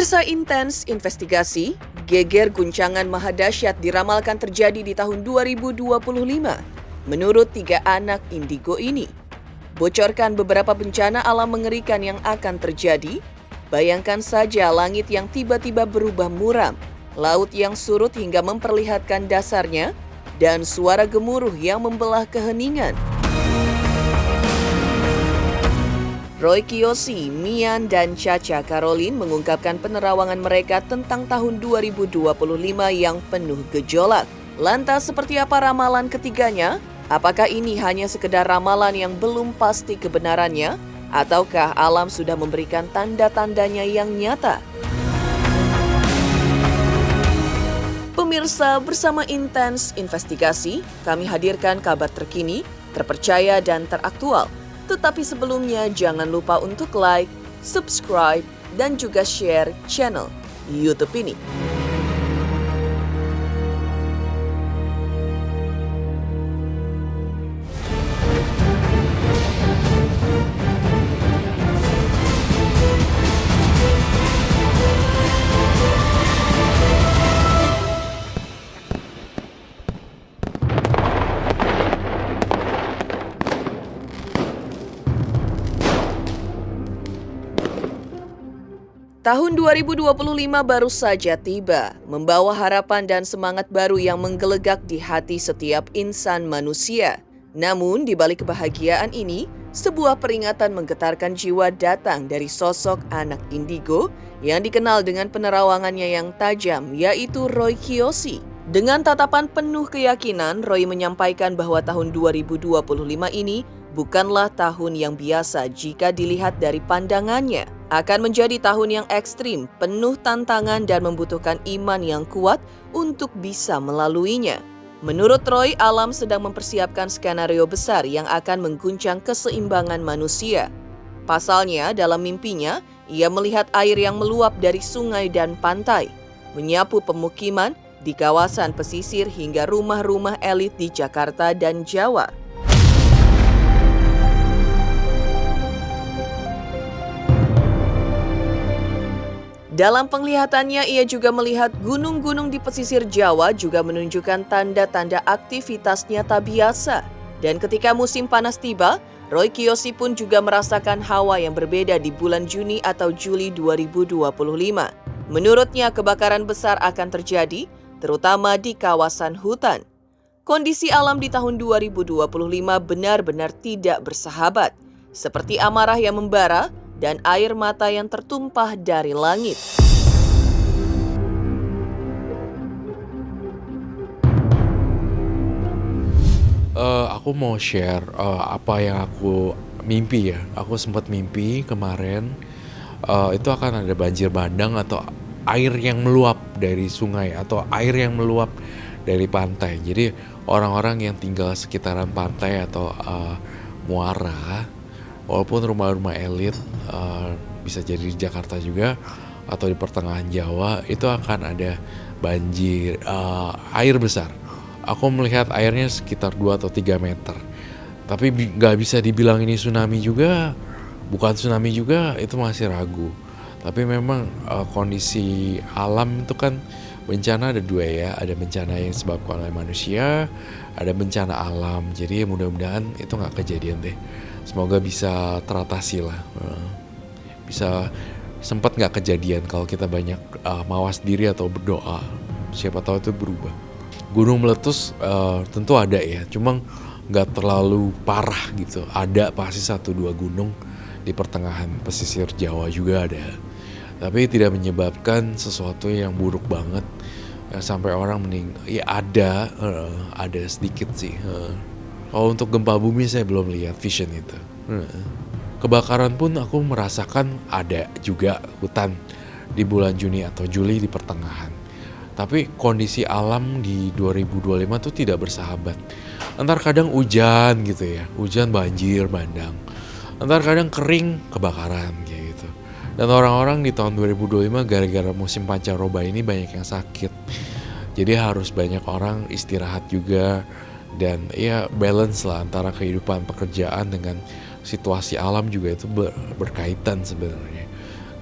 Masa intens investigasi, geger guncangan maha dahsyat diramalkan terjadi di tahun 2025 menurut 3 anak indigo ini. Bocorkan beberapa bencana alam mengerikan yang akan terjadi. Bayangkan saja langit yang tiba-tiba berubah muram, laut yang surut hingga memperlihatkan dasarnya, dan suara gemuruh yang membelah keheningan. Roy Kiyoshi, Mian, dan Chacha Caroline mengungkapkan penerawangan mereka tentang tahun 2025 yang penuh gejolak. Lantas seperti apa ramalan ketiganya? Apakah ini hanya sekedar ramalan yang belum pasti kebenarannya? Ataukah alam sudah memberikan tanda-tandanya yang nyata? Pemirsa, bersama Intens Investigasi, kami hadirkan kabar terkini, terpercaya, dan teraktual. Tetapi sebelumnya jangan lupa untuk like, subscribe, dan juga share channel YouTube ini. Tahun 2025 baru saja tiba, membawa harapan dan semangat baru yang menggelegak di hati setiap insan manusia. Namun, di balik kebahagiaan ini, sebuah peringatan menggetarkan jiwa datang dari sosok anak indigo yang dikenal dengan penerawangannya yang tajam, yaitu Roy Kiyoshi. Dengan tatapan penuh keyakinan, Roy menyampaikan bahwa tahun 2025 ini bukanlah tahun yang biasa jika dilihat dari pandangannya. Akan menjadi tahun yang ekstrim, penuh tantangan dan membutuhkan iman yang kuat untuk bisa melaluinya. Menurut Roy, alam sedang mempersiapkan skenario besar yang akan mengguncang keseimbangan manusia. Pasalnya, dalam mimpinya, ia melihat air yang meluap dari sungai dan pantai, menyapu pemukiman di kawasan pesisir hingga rumah-rumah elit di Jakarta dan Jawa. Dalam penglihatannya, ia juga melihat gunung-gunung di pesisir Jawa juga menunjukkan tanda-tanda aktivitasnya tak biasa. Dan ketika musim panas tiba, Roy Kiyoshi pun juga merasakan hawa yang berbeda di bulan Juni atau Juli 2025. Menurutnya, kebakaran besar akan terjadi, terutama di kawasan hutan. Kondisi alam di tahun 2025 benar-benar tidak bersahabat, seperti amarah yang membara dan air mata yang tertumpah dari langit. Aku mau share apa yang aku mimpi ya. Aku sempat mimpi kemarin itu akan ada banjir bandang atau air yang meluap dari sungai atau air yang meluap dari pantai. Jadi orang-orang yang tinggal sekitaran pantai atau muara, walaupun rumah-rumah elit bisa jadi di Jakarta juga atau di pertengahan Jawa, itu akan ada banjir air besar. Aku melihat airnya sekitar 2 atau 3 meter. Tapi nggak bisa dibilang ini tsunami juga, bukan tsunami juga, itu masih ragu. Tapi memang kondisi alam itu kan bencana ada 2 ya, ada bencana yang disebabkan oleh manusia, ada bencana alam. Jadi mudah-mudahan itu nggak kejadian deh. Semoga bisa teratasi lah. Bisa sempat nggak kejadian kalau kita banyak mawas diri atau berdoa. Siapa tahu itu berubah. Gunung meletus tentu ada ya, cuma nggak terlalu parah gitu. Ada pasti 1-2 gunung di pertengahan pesisir Jawa juga ada. Tapi tidak menyebabkan sesuatu yang buruk banget sampai orang meninggal. Ya ada sedikit sih. Kalau untuk gempa bumi saya belum lihat vision itu. Kebakaran pun aku merasakan ada juga hutan di bulan Juni atau Juli di pertengahan. Tapi kondisi alam di 2025 tuh tidak bersahabat. Antar kadang hujan gitu ya, hujan banjir bandang. Antar kadang kering kebakaran kayak gitu. Dan orang-orang di tahun 2025 gara-gara musim pancaroba ini banyak yang sakit. Jadi harus banyak orang istirahat juga. Dan ya balance lah antara kehidupan pekerjaan dengan situasi alam juga itu berkaitan sebenarnya.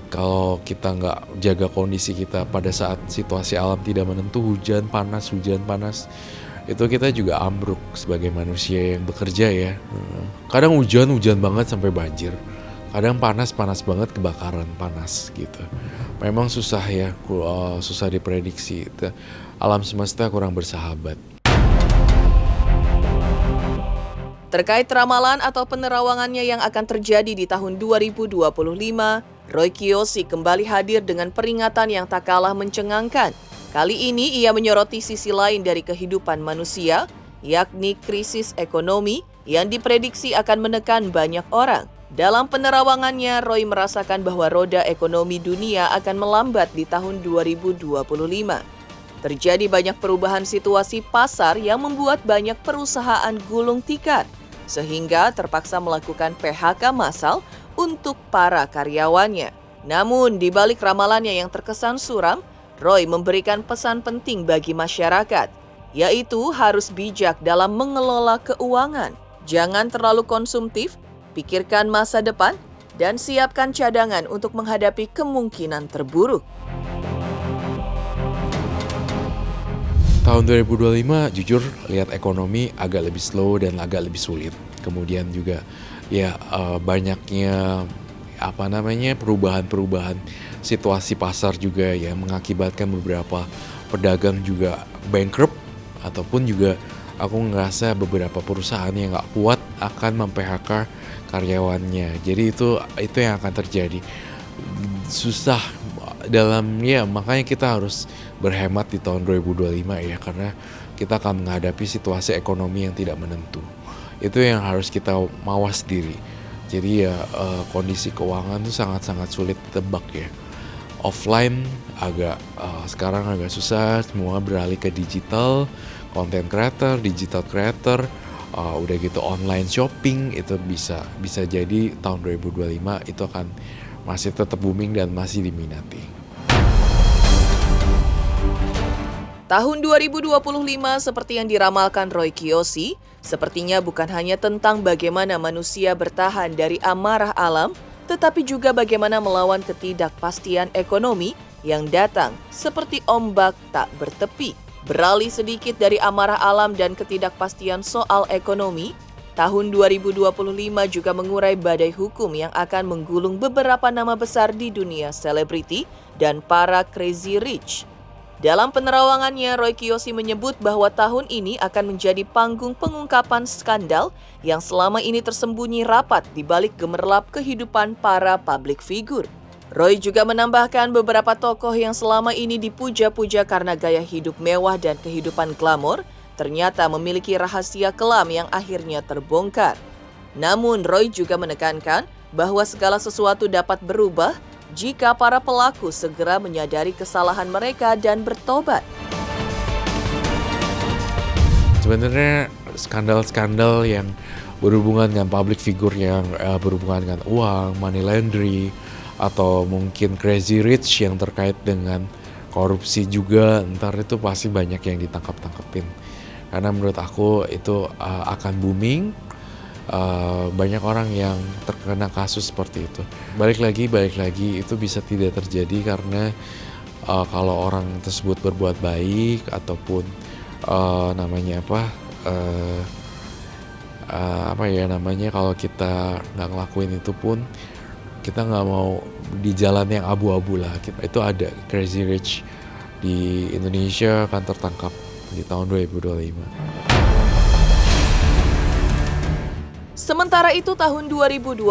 Kalau kita nggak jaga kondisi kita pada saat situasi alam tidak menentu, hujan panas, itu kita juga ambruk sebagai manusia yang bekerja ya. Kadang hujan banget sampai banjir. Kadang panas banget kebakaran panas gitu. Memang susah ya, susah diprediksi. Alam semesta kurang bersahabat. Terkait ramalan atau penerawangannya yang akan terjadi di tahun 2025, Roy Kiyoshi kembali hadir dengan peringatan yang tak kalah mencengangkan. Kali ini ia menyoroti sisi lain dari kehidupan manusia, yakni krisis ekonomi yang diprediksi akan menekan banyak orang. Dalam penerawangannya, Roy merasakan bahwa roda ekonomi dunia akan melambat di tahun 2025. Terjadi banyak perubahan situasi pasar yang membuat banyak perusahaan gulung tikar, sehingga terpaksa melakukan PHK massal untuk para karyawannya. Namun, di balik ramalannya yang terkesan suram, Roy memberikan pesan penting bagi masyarakat, yaitu harus bijak dalam mengelola keuangan. Jangan terlalu konsumtif, pikirkan masa depan, dan siapkan cadangan untuk menghadapi kemungkinan terburuk. Tahun 2025 jujur lihat ekonomi agak lebih slow dan agak lebih sulit. Kemudian juga ya banyaknya perubahan situasi pasar juga ya mengakibatkan beberapa pedagang juga bankrupt, ataupun juga aku ngerasa beberapa perusahaan yang nggak kuat akan mem-PHK karyawannya. Jadi itu yang akan terjadi. Susah makanya kita harus berhemat di tahun 2025 ya, karena kita akan menghadapi situasi ekonomi yang tidak menentu. Itu yang harus kita mawas diri. Jadi ya kondisi keuangan itu sangat-sangat sulit ditebak ya. Offline sekarang agak susah, semua beralih ke digital, content creator, digital creator, udah gitu online shopping. Itu bisa jadi tahun 2025 itu akan masih tetap booming dan masih diminati. Tahun 2025 seperti yang diramalkan Roy Kiyoshi, sepertinya bukan hanya tentang bagaimana manusia bertahan dari amarah alam, tetapi juga bagaimana melawan ketidakpastian ekonomi yang datang seperti ombak tak bertepi. Beralih sedikit dari amarah alam dan ketidakpastian soal ekonomi, tahun 2025 juga mengurai badai hukum yang akan menggulung beberapa nama besar di dunia selebriti dan para crazy rich. Dalam penerawangannya, Roy Kiyoshi menyebut bahwa tahun ini akan menjadi panggung pengungkapan skandal yang selama ini tersembunyi rapat di balik gemerlap kehidupan para public figure. Roy juga menambahkan beberapa tokoh yang selama ini dipuja-puja karena gaya hidup mewah dan kehidupan glamor, ternyata memiliki rahasia kelam yang akhirnya terbongkar. Namun, Roy juga menekankan bahwa segala sesuatu dapat berubah jika para pelaku segera menyadari kesalahan mereka dan bertobat. Sebenarnya skandal-skandal yang berhubungan dengan public figure, yang berhubungan dengan uang, money laundry, atau mungkin crazy rich yang terkait dengan korupsi juga, ntar itu pasti banyak yang ditangkap-tangkepin. Karena menurut aku itu akan booming. Banyak orang yang terkena kasus seperti itu. Balik lagi itu bisa tidak terjadi karena kalau orang tersebut berbuat baik ataupun kalau kita nggak ngelakuin itu pun kita nggak mau di jalan yang abu-abu lah. Itu ada crazy rich di Indonesia akan tertangkap di tahun 2025. Sementara itu tahun 2025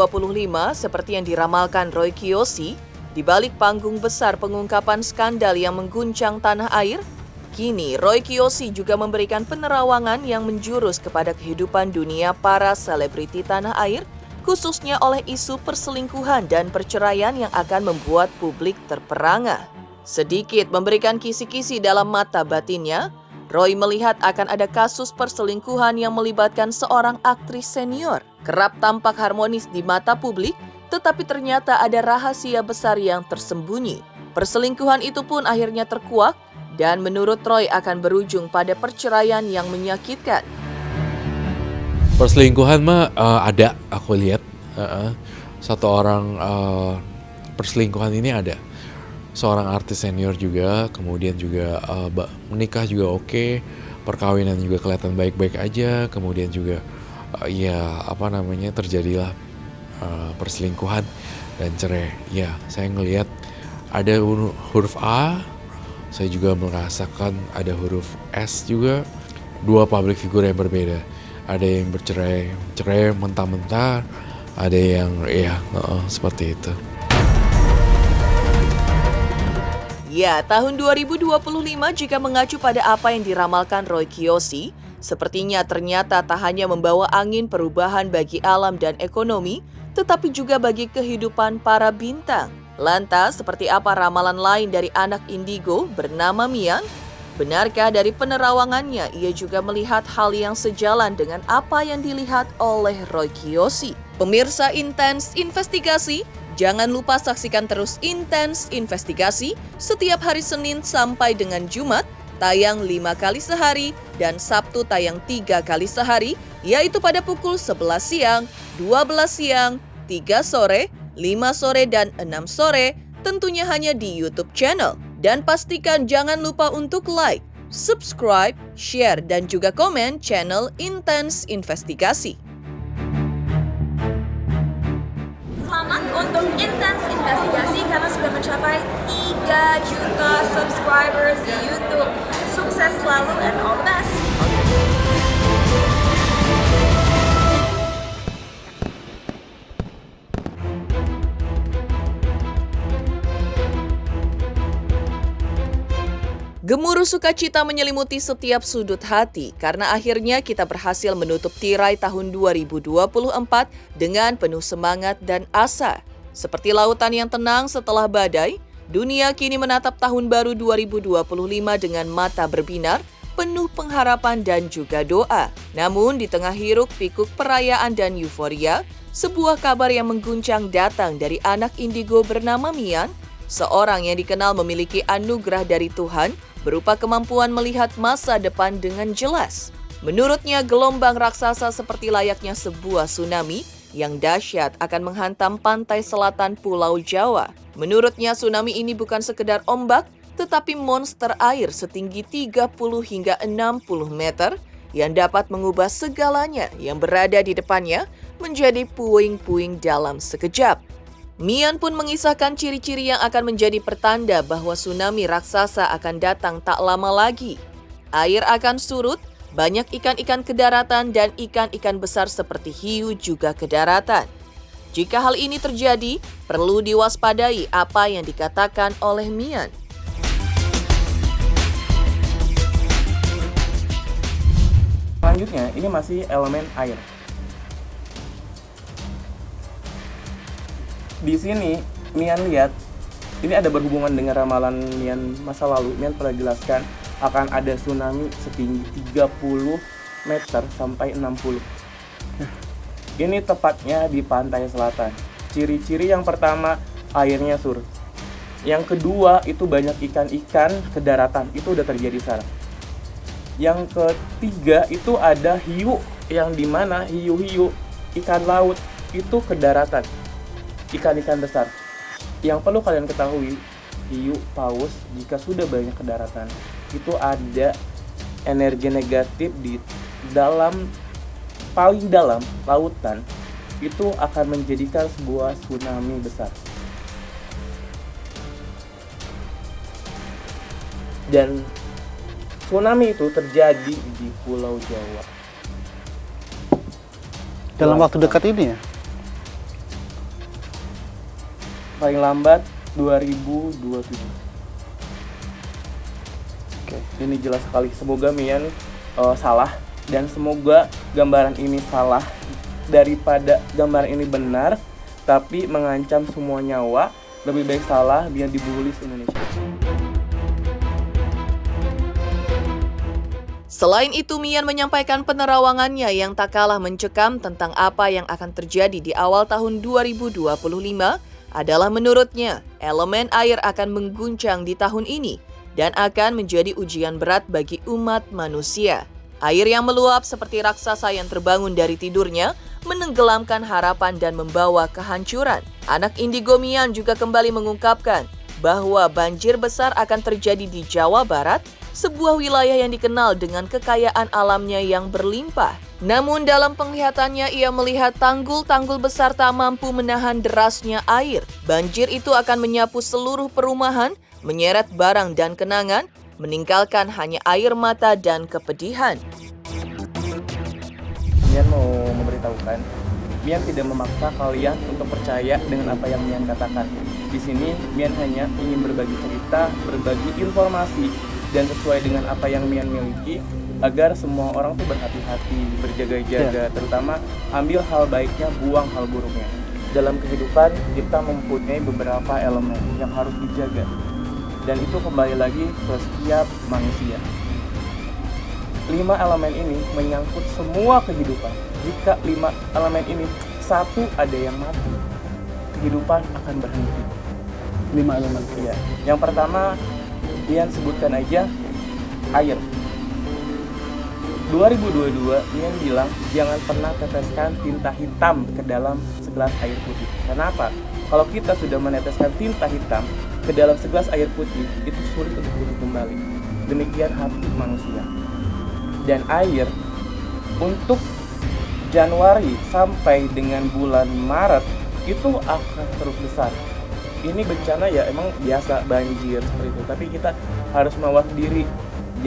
seperti yang diramalkan Roy Kiyoshi, di balik panggung besar pengungkapan skandal yang mengguncang tanah air, kini Roy Kiyoshi juga memberikan penerawangan yang menjurus kepada kehidupan dunia para selebriti tanah air, khususnya oleh isu perselingkuhan dan perceraian yang akan membuat publik terperangah. Sedikit memberikan kisi-kisi dalam mata batinnya, Roy melihat akan ada kasus perselingkuhan yang melibatkan seorang aktris senior. Kerap tampak harmonis di mata publik, tetapi ternyata ada rahasia besar yang tersembunyi. Perselingkuhan itu pun akhirnya terkuak dan menurut Roy akan berujung pada perceraian yang menyakitkan. Perselingkuhan ada, aku lihat. Satu orang perselingkuhan ini ada. Seorang artis senior juga, kemudian juga menikah juga oke, perkawinan juga kelihatan baik-baik aja, kemudian juga terjadilah perselingkuhan dan cerai. Ya, saya ngelihat ada huruf A, saya juga merasakan ada huruf S juga, dua public figure yang berbeda. Ada yang cerai mentah-mentah, ada yang seperti itu. Ya, tahun 2025 jika mengacu pada apa yang diramalkan Roy Kiyoshi, sepertinya ternyata tak hanya membawa angin perubahan bagi alam dan ekonomi, tetapi juga bagi kehidupan para bintang. Lantas, seperti apa ramalan lain dari anak indigo bernama Mian? Benarkah dari penerawangannya ia juga melihat hal yang sejalan dengan apa yang dilihat oleh Roy Kiyoshi? Pemirsa Intens Investigasi, jangan lupa saksikan terus Intens Investigasi setiap hari Senin sampai dengan Jumat, tayang 5 kali sehari dan Sabtu tayang 3 kali sehari, yaitu pada pukul 11 siang, 12 siang, 3 sore, 5 sore, dan 6 sore, tentunya hanya di YouTube channel. Dan pastikan jangan lupa untuk like, subscribe, share, dan juga komen channel Intens Investigasi. Selamat untuk Intens Investigasi karena sudah mencapai 3 juta subscribers di YouTube. Sukses selalu and all the best. Gemuruh sukacita menyelimuti setiap sudut hati karena akhirnya kita berhasil menutup tirai tahun 2024 dengan penuh semangat dan asa. Seperti lautan yang tenang setelah badai, dunia kini menatap tahun baru 2025 dengan mata berbinar, penuh pengharapan dan juga doa. Namun di tengah hiruk pikuk perayaan dan euforia, sebuah kabar yang mengguncang datang dari anak indigo bernama Mian, seorang yang dikenal memiliki anugerah dari Tuhan berupa kemampuan melihat masa depan dengan jelas. Menurutnya, gelombang raksasa seperti layaknya sebuah tsunami yang dahsyat akan menghantam pantai selatan Pulau Jawa. Menurutnya, tsunami ini bukan sekedar ombak, tetapi monster air setinggi 30 hingga 60 meter yang dapat mengubah segalanya yang berada di depannya menjadi puing-puing dalam sekejap. Mian pun mengisahkan ciri-ciri yang akan menjadi pertanda bahwa tsunami raksasa akan datang tak lama lagi. Air akan surut, banyak ikan-ikan ke daratan dan ikan-ikan besar seperti hiu juga ke daratan. Jika hal ini terjadi, perlu diwaspadai apa yang dikatakan oleh Mian. Selanjutnya, ini masih elemen air. Di sini Mian lihat, ini ada berhubungan dengan ramalan Mian masa lalu. Mian pernah jelaskan akan ada tsunami setinggi 30 meter sampai 60. Ini tepatnya di pantai selatan. Ciri-ciri yang pertama, airnya surut. Yang kedua, itu banyak ikan-ikan ke daratan. Itu udah terjadi sekarang. Yang ketiga, itu ada hiu, yang dimana hiu-hiu, ikan laut, itu ke daratan. Ikan-ikan besar. Yang perlu kalian ketahui, hiu, paus, jika sudah banyak ke daratan, itu ada energi negatif di paling dalam lautan, itu akan menjadikan sebuah tsunami besar. Dan tsunami itu terjadi di Pulau Jawa. Dalam waktu dekat ini ya? Paling lambat 2027. Oke, ini jelas sekali. Semoga Mian salah dan semoga gambaran ini salah daripada gambaran ini benar tapi mengancam semua nyawa. Lebih baik salah biar dibulis Indonesia. Selain itu, Mian menyampaikan penerawangannya yang tak kalah mencekam tentang apa yang akan terjadi di awal tahun 2025 adalah menurutnya, elemen air akan mengguncang di tahun ini dan akan menjadi ujian berat bagi umat manusia. Air yang meluap seperti raksasa yang terbangun dari tidurnya menenggelamkan harapan dan membawa kehancuran. Anak indigo Mian juga kembali mengungkapkan bahwa banjir besar akan terjadi di Jawa Barat, sebuah wilayah yang dikenal dengan kekayaan alamnya yang berlimpah. Namun dalam penglihatannya ia melihat tanggul-tanggul besar tak mampu menahan derasnya air. Banjir itu akan menyapu seluruh perumahan, menyeret barang dan kenangan, meninggalkan hanya air mata dan kepedihan. Mian mau memberitahukan, Mian tidak memaksa kalian untuk percaya dengan apa yang Mian katakan. Di sini Mian hanya ingin berbagi cerita, berbagi informasi, dan sesuai dengan apa yang Mian miliki, agar semua orang tuh berhati-hati, berjaga-jaga, terutama ambil hal baiknya, buang hal buruknya. Dalam kehidupan kita mempunyai beberapa elemen yang harus dijaga, dan itu kembali lagi ke setiap manusia. 5 elemen ini menyangkut semua kehidupan. Jika 5 elemen ini satu ada yang mati, kehidupan akan berhenti. 5 elemen. Iya. Yang pertama, Mian sebutkan aja air. 2022 Mian bilang jangan pernah teteskan tinta hitam ke dalam segelas air putih. Kenapa? Kalau kita sudah meneteskan tinta hitam ke dalam segelas air putih, itu sulit untuk putih kembali. Demikian hati manusia. Dan air untuk Januari sampai dengan bulan Maret itu akan terus besar. Ini bencana ya emang biasa banjir seperti itu, tapi kita harus mawas diri.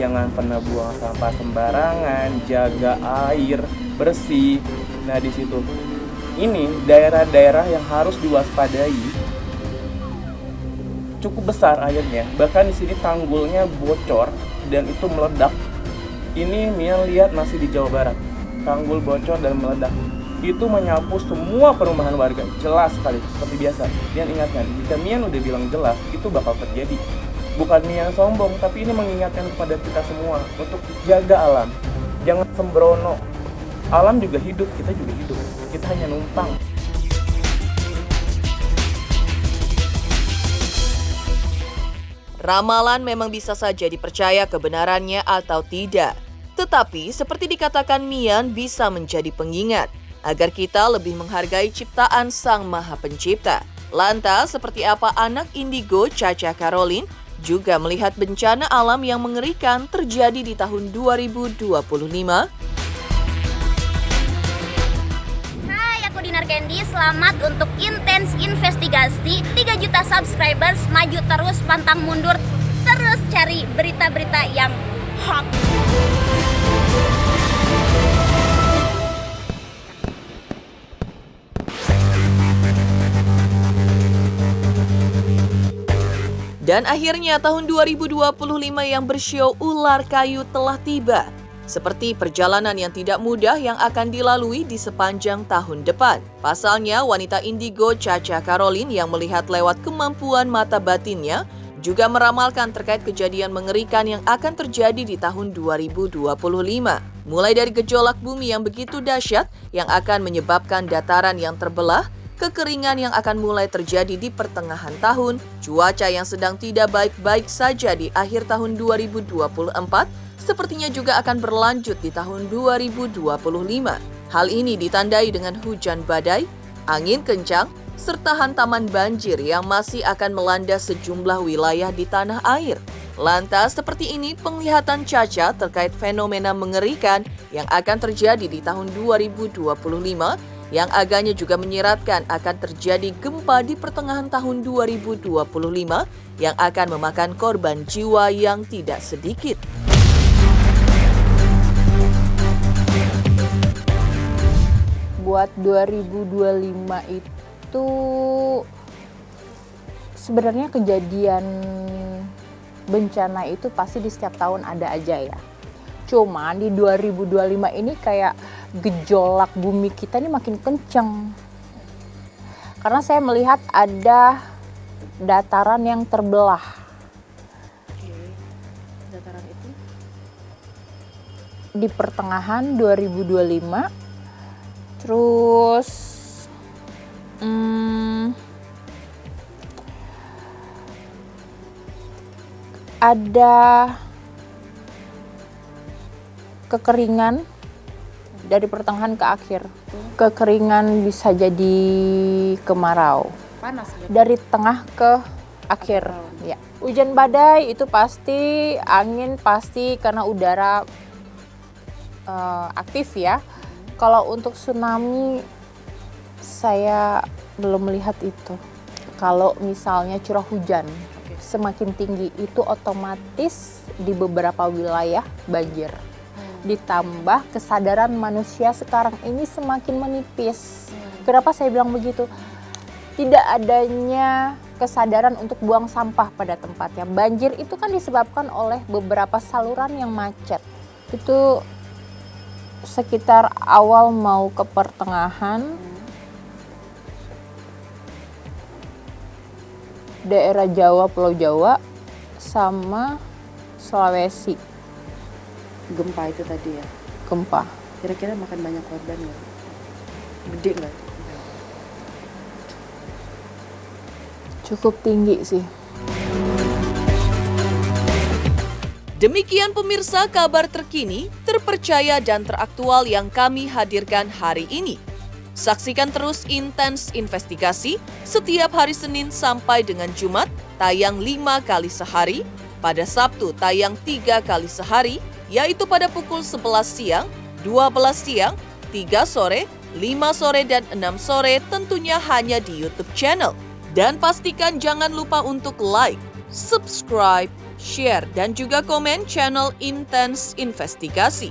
Jangan pernah buang sampah sembarangan, jaga air bersih. Nah, di situ ini daerah-daerah yang harus diwaspadai. Cukup besar airnya, bahkan di sini tanggulnya bocor dan itu meledak. Ini Mian lihat masih di Jawa Barat, tanggul bocor dan meledak. Itu menyapu semua perumahan warga, jelas sekali, seperti biasa. Mian ingatkan, jika Mian udah bilang jelas, itu bakal terjadi. Bukan Mian sombong, tapi ini mengingatkan kepada kita semua untuk jaga alam. Jangan sembrono. Alam juga hidup, kita juga hidup. Kita hanya numpang. Ramalan memang bisa saja dipercaya kebenarannya atau tidak. Tetapi seperti dikatakan Mian bisa menjadi pengingat agar kita lebih menghargai ciptaan Sang Maha Pencipta. Lantas seperti apa anak indigo Caca Caroline juga melihat bencana alam yang mengerikan terjadi di tahun 2025? Dinar Candy, selamat untuk Intens Investigasi. 3 juta subscribers, maju terus, pantang mundur, terus cari berita-berita yang hot. Dan akhirnya tahun 2025 yang bershow Ular Kayu telah tiba. Seperti perjalanan yang tidak mudah yang akan dilalui di sepanjang tahun depan. Pasalnya, wanita indigo Caca Caroline yang melihat lewat kemampuan mata batinnya juga meramalkan terkait kejadian mengerikan yang akan terjadi di tahun 2025. Mulai dari gejolak bumi yang begitu dahsyat yang akan menyebabkan dataran yang terbelah, kekeringan yang akan mulai terjadi di pertengahan tahun, cuaca yang sedang tidak baik-baik saja di akhir tahun 2024, sepertinya juga akan berlanjut di tahun 2025. Hal ini ditandai dengan hujan badai, angin kencang, serta hantaman banjir yang masih akan melanda sejumlah wilayah di tanah air. Lantas, seperti ini penglihatan Caca terkait fenomena mengerikan yang akan terjadi di tahun 2025, yang agaknya juga menyiratkan akan terjadi gempa di pertengahan tahun 2025 yang akan memakan korban jiwa yang tidak sedikit. Buat 2025 itu sebenarnya kejadian bencana itu pasti di setiap tahun ada aja ya. Cuman di 2025 ini kayak gejolak bumi kita ini makin kenceng. Karena saya melihat ada dataran yang terbelah. Dataran itu di pertengahan 2025. Terus ada kekeringan dari pertengahan ke akhir. Kekeringan bisa jadi kemarau. Panas ya? Dari tengah ke akhir. Ya. Hujan badai itu pasti, angin pasti karena udara aktif ya. Kalau untuk tsunami saya belum melihat itu. Kalau misalnya curah hujan semakin tinggi itu otomatis di beberapa wilayah banjir. Ditambah kesadaran manusia sekarang ini semakin menipis. Kenapa saya bilang begitu? Tidak adanya kesadaran untuk buang sampah pada tempatnya. Banjir itu kan disebabkan oleh beberapa saluran yang macet. Itu sekitar awal mau ke pertengahan, daerah Jawa, Pulau Jawa, sama Sulawesi. Gempa itu tadi ya? Gempa. Kira-kira makan banyak korban nggak? Gede nggak? Cukup tinggi sih. Demikian pemirsa kabar terkini, terpercaya dan teraktual yang kami hadirkan hari ini. Saksikan terus Intens Investigasi setiap hari Senin sampai dengan Jumat tayang 5 kali sehari, pada Sabtu tayang 3 kali sehari, yaitu pada pukul 11 siang, 12 siang, 3 sore, 5 sore, dan 6 sore tentunya hanya di YouTube channel. Dan pastikan jangan lupa untuk like, subscribe, share, dan juga komen channel Intens Investigasi.